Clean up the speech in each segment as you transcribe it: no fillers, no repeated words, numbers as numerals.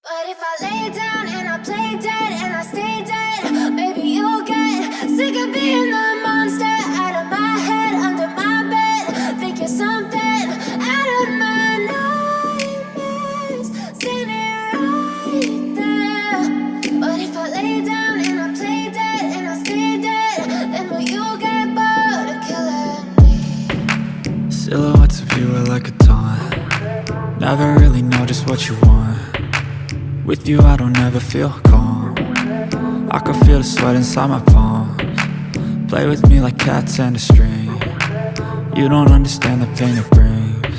But if I lay down and I play dead and I stay dead, maybe you'll get sick of being the monster out of my head, under my bed. Think you're something out of my nightmares, standing right there. But if I lay down and I play dead and I stay dead, then will you get bored of killing me? Silhouettes of you are like a taunt. Never really know just what you want. With you I don't ever feel calm. I can feel the sweat inside my palms. Play with me like cats and a string. You don't understand the pain it brings.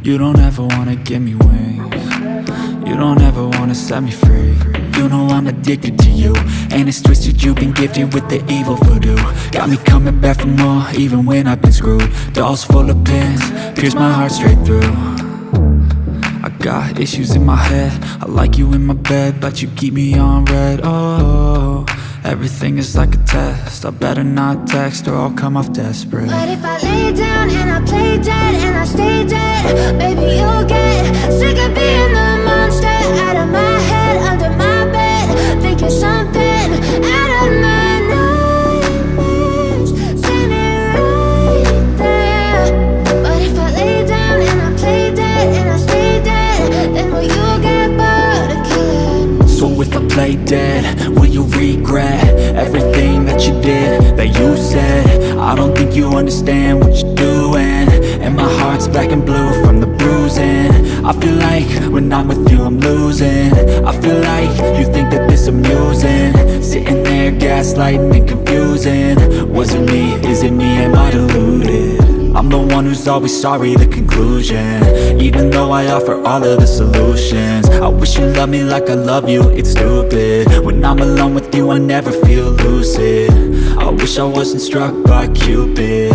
You don't ever wanna give me wings. You don't ever wanna set me free. You know I'm addicted to you, and it's twisted, you've been gifted with the evil voodoo. Got me coming back for more, even when I've been screwed. Dolls full of pins, pierce my heart straight through. I got issues in my head, I like you in my bed, but you keep me on red. Oh, everything is like a test. I better not text or I'll come off desperate. But if I lay down and I play dead and I stay dead, maybe you'll get sick of being the monster out of my head, under my bed. Think you're something out of my nightmares, standing right there. But if I lay down and I play dead and I stay dead, then will you get bored of killing me? So if I play dead, will you regret everything that you did, that you said? I don't think you understand what you're doing, and my heart's black and blue from the bruising. I feel like when I'm with you I'm losing. I feel like you think that this amusing, sitting there gaslighting and confusing. Was it me? Is it me? Am I deluded? I'm the one who's always sorry, the conclusion, even though I offer all of the solutions. I wish you loved me like I love you, it's stupid. When I'm alone with you I never feel lucid. I wish I wasn't struck by Cupid.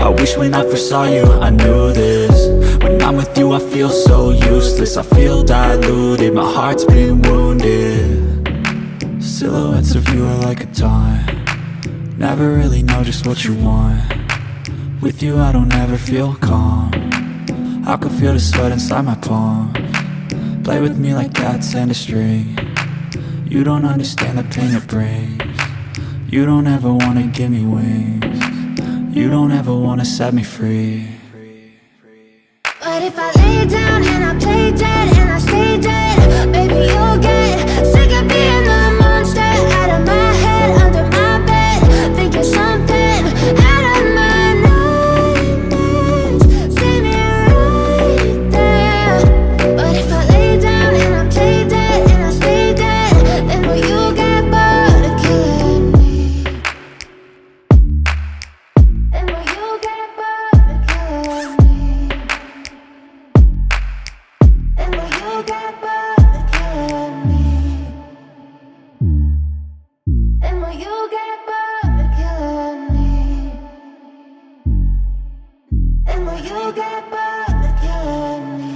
I wish when I first saw you I knew this. When I'm with you I feel so useless, I feel diluted, my heart's been wounded. Silhouettes of you are like a taunt. Never really know just what you want. With you I don't ever feel calm. I can feel the sweat inside my palms. Play with me like cats and a string. You don't understand the pain it brings. You don't ever wanna give me wings. You don't ever wanna set me free. But if I lay down and I play dead and I stay dead, maybe you'll get sick of being the monster out of my head, under my bed. Think you're something out of my nightmares, standing right there. But if I lay down and I play dead and I stay dead, then will you get bored of killing me? Then will you get bored of killing me? Then will you get bored of killing me? Then will you get bored of killing me? Then will you get bored of killing me?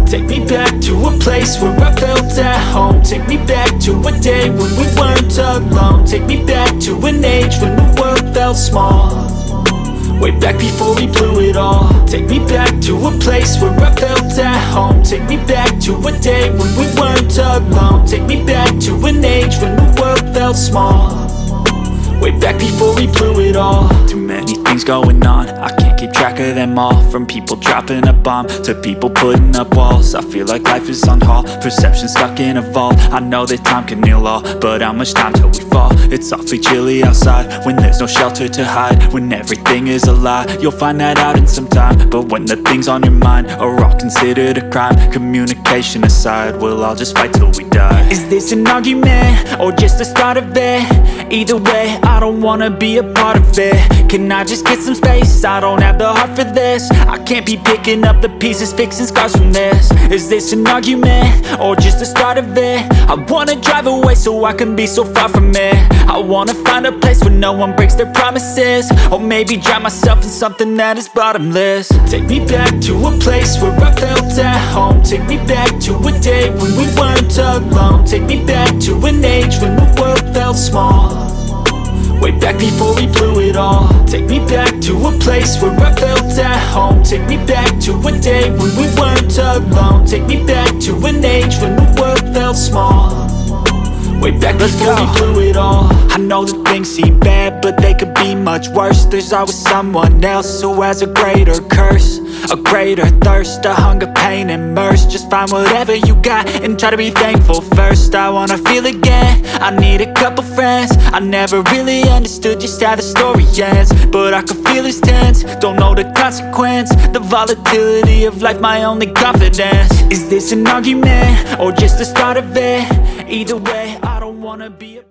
Take me back to a place where I felt at home. Take me back to a day when we weren't alone. Take me back to an age when the world felt small, way back before we blew it all. Take me back to a place where I felt at home. Take me back to a day when we weren't alone. Take me back to an age when the world felt small, way back before we blew it all. Too many things going on, I can't keep track of them all. From people dropping a bomb to people putting up walls. I feel like life is on hold, perception stuck in a vault. I know that time can heal all, but how much time till we fall? It's awfully chilly outside when there's no shelter to hide. When everything is a lie, you'll find that out in some time. But when the things on your mind are all considered a crime, communication aside, we'll all just fight till we die. Is this an argument or just the start of it? Either way, I don't wanna be a part of it. Can I just get some space? I don't have the heart for this. I can't be picking up the pieces, fixing scars from this. Is this an argument or just the start of it? I wanna drive away so I can be so far from it. I I wanna find a place where no one breaks their promises, or maybe drown myself in something that is bottomless. Take me back to a place where I felt at home. Take me back to a day when we weren't alone. Take me back to an age when the world felt small, way back before we blew it all. Take me back to a place where I felt at home. Take me back to a day when we weren't alone. Take me back to an age when the world felt small, way back before we blew it all. I know that things seem bad, but they could be much worse. There's always someone else who has a greater curse, a greater thirst, a hunger, pain, and mercy. Just find whatever you got and try to be thankful first. I wanna feel again, I need a couple friends. I never really understood just how the story ends, but I can feel it's tense, don't know the consequence. The volatility of life, my only confidence. Is this an argument, or just the start of it? Either way, I don't wanna be a